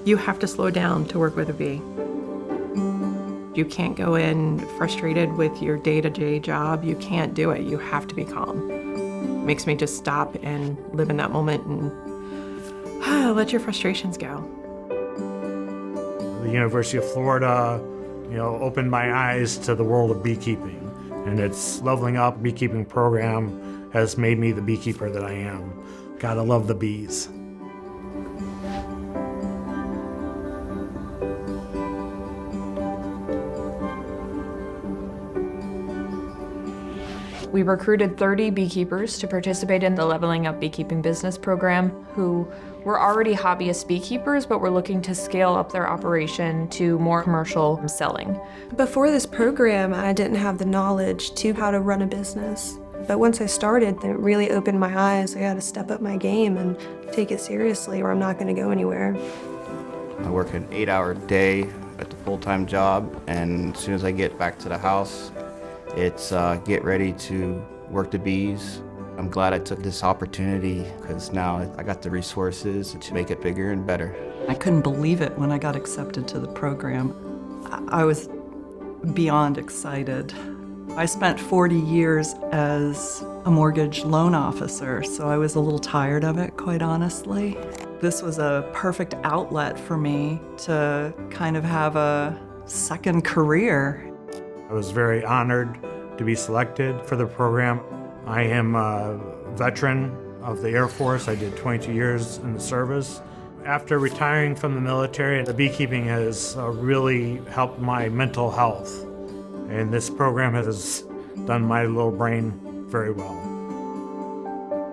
You have to slow down to work with a bee. You can't go in frustrated with your day-to-day job. You can't do it. You have to be calm. It makes me just stop and live in that moment and let your frustrations go. The University of Florida, opened my eyes to the world of beekeeping. And its leveling up beekeeping program has made me the beekeeper that I am. Gotta love the bees. We recruited 30 beekeepers to participate in the Leveling Up Beekeeping Business Program who were already hobbyist beekeepers, but were looking to scale up their operation to more commercial selling. Before this program, I didn't have the knowledge to how to run a business. But once I started, it really opened my eyes. I got to step up my game and take it seriously or I'm not going to go anywhere. I work an 8-hour day at the full-time job, and as soon as I get back to the house, it's get ready to work the bees. I'm glad I took this opportunity because now I got the resources to make it bigger and better. I couldn't believe it when I got accepted to the program. I was beyond excited. I spent 40 years as a mortgage loan officer, so I was a little tired of it, quite honestly. This was a perfect outlet for me to kind of have a second career. I was very honored to be selected for the program. I am a veteran of the Air Force. I did 22 years in the service. After retiring from the military, the beekeeping has really helped my mental health. And this program has done my little brain very well.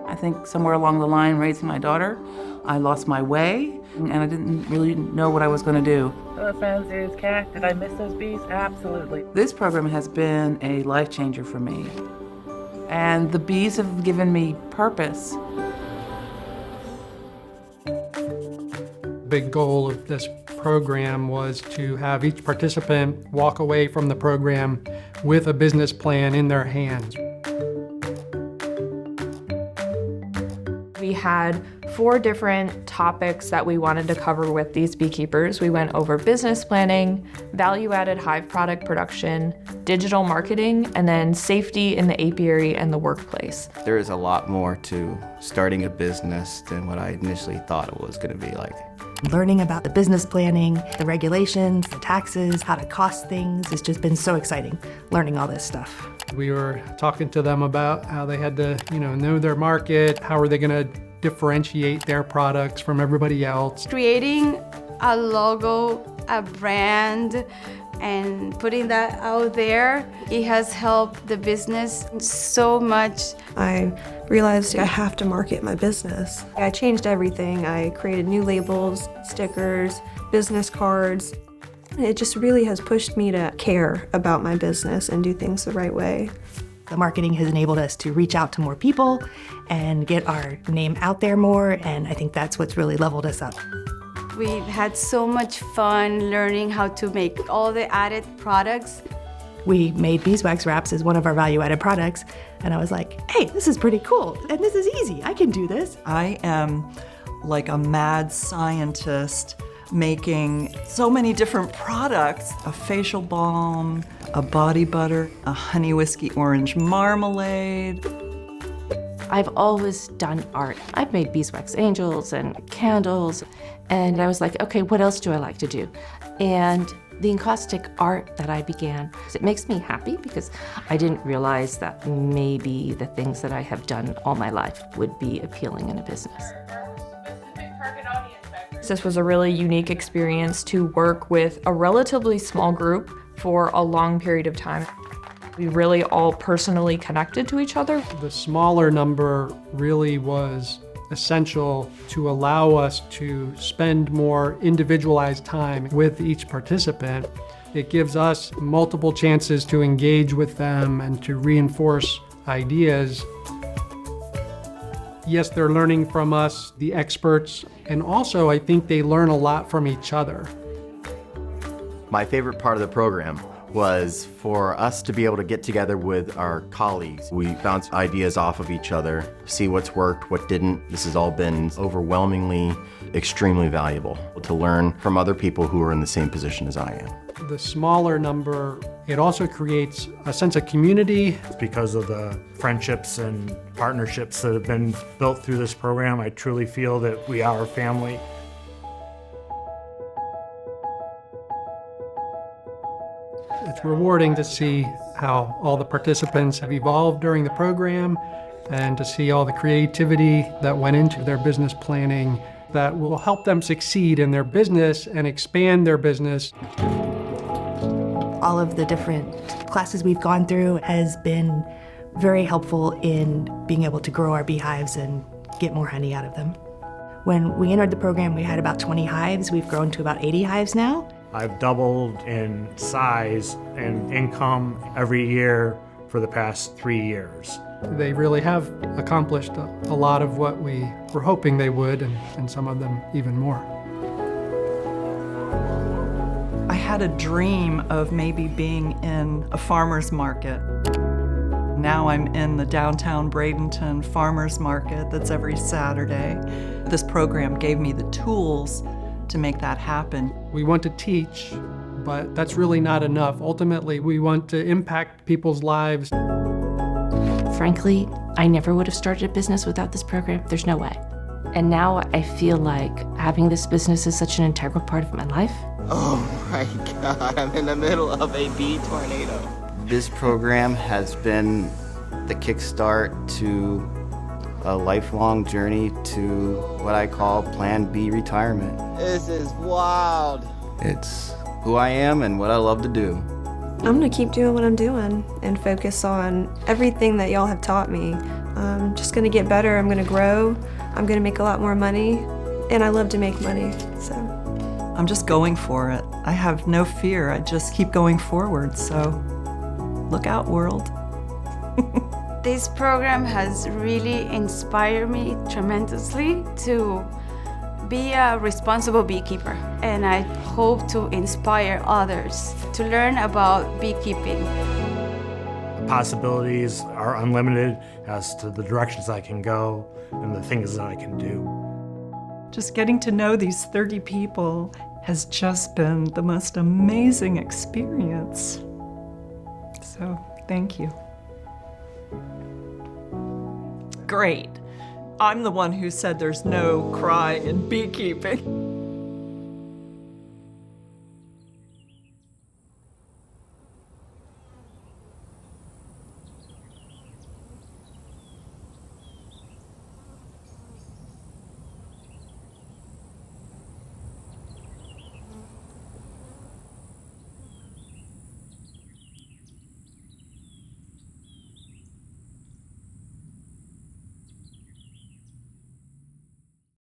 I think somewhere along the line, raising my daughter, I lost my way, and I didn't really know what I was going to do. Hello, Francis, Cat. Did I miss those bees? Absolutely. This program has been a life changer for me, and the bees have given me purpose. Big goal of this program was to have each participant walk away from the program with a business plan in their hands. We had 4 different topics that we wanted to cover with these beekeepers. We went over business planning, value-added hive product production, digital marketing, and then safety in the apiary and the workplace. There is a lot more to starting a business than what I initially thought it was going to be like. Learning about the business planning, the regulations, the taxes, how to cost things, has just been so exciting, learning all this stuff. We were talking to them about how they had to, know their market, how are they going to differentiate their products from everybody else. Creating a logo, a brand, and putting that out there, it has helped the business so much. I realized I have to market my business. I changed everything. I created new labels, stickers, business cards. It just really has pushed me to care about my business and do things the right way. The marketing has enabled us to reach out to more people and get our name out there more, and I think that's what's really leveled us up. We've had so much fun learning how to make all the added products. We made beeswax wraps as one of our value-added products, and I was like, hey, this is pretty cool, and this is easy, I can do this. I am like a mad scientist making so many different products. A facial balm, a body butter, a honey whiskey orange marmalade. I've always done art. I've made beeswax angels and candles, and I was like, okay, what else do I like to do? And the encaustic art that I began, it makes me happy because I didn't realize that maybe the things that I have done all my life would be appealing in a business. This was a really unique experience to work with a relatively small group for a long period of time. We really all personally connected to each other. The smaller number really was essential to allow us to spend more individualized time with each participant. It gives us multiple chances to engage with them and to reinforce ideas. Yes, they're learning from us, the experts, and also I think they learn a lot from each other. My favorite part of the program was for us to be able to get together with our colleagues. We bounce ideas off of each other, see what's worked, what didn't. This has all been overwhelmingly extremely valuable to learn from other people who are in the same position as I am. The smaller number, it also creates a sense of community. Because of the friendships and partnerships that have been built through this program, I truly feel that we are a family. It's rewarding to see how all the participants have evolved during the program and to see all the creativity that went into their business planning that will help them succeed in their business and expand their business. All of the different classes we've gone through has been very helpful in being able to grow our beehives and get more honey out of them. When we entered the program, we had about 20 hives. We've grown to about 80 hives now. I've doubled in size and income every year for the past 3 years. They really have accomplished a lot of what we were hoping they would, and some of them even more. I had a dream of maybe being in a farmer's market. Now I'm in the downtown Bradenton farmer's market that's every Saturday. This program gave me the tools to make that happen. We want to teach, but that's really not enough. Ultimately, we want to impact people's lives. Frankly, I never would have started a business without this program. There's no way. And now I feel like having this business is such an integral part of my life. Oh my God, I'm in the middle of a bee tornado. This program has been the kickstart to a lifelong journey to what I call Plan B retirement. This is wild. It's who I am and what I love to do. I'm gonna keep doing what I'm doing and focus on everything that y'all have taught me. I'm just gonna get better, I'm gonna grow, I'm gonna make a lot more money, and I love to make money, so. I'm just going for it. I have no fear, I just keep going forward, so look out, world. This program has really inspired me tremendously to be a responsible beekeeper, and I hope to inspire others to learn about beekeeping. Possibilities are unlimited as to the directions I can go and the things that I can do. Just getting to know these 30 people has just been the most amazing experience. So, thank you. Great. I'm the one who said there's no cry in beekeeping.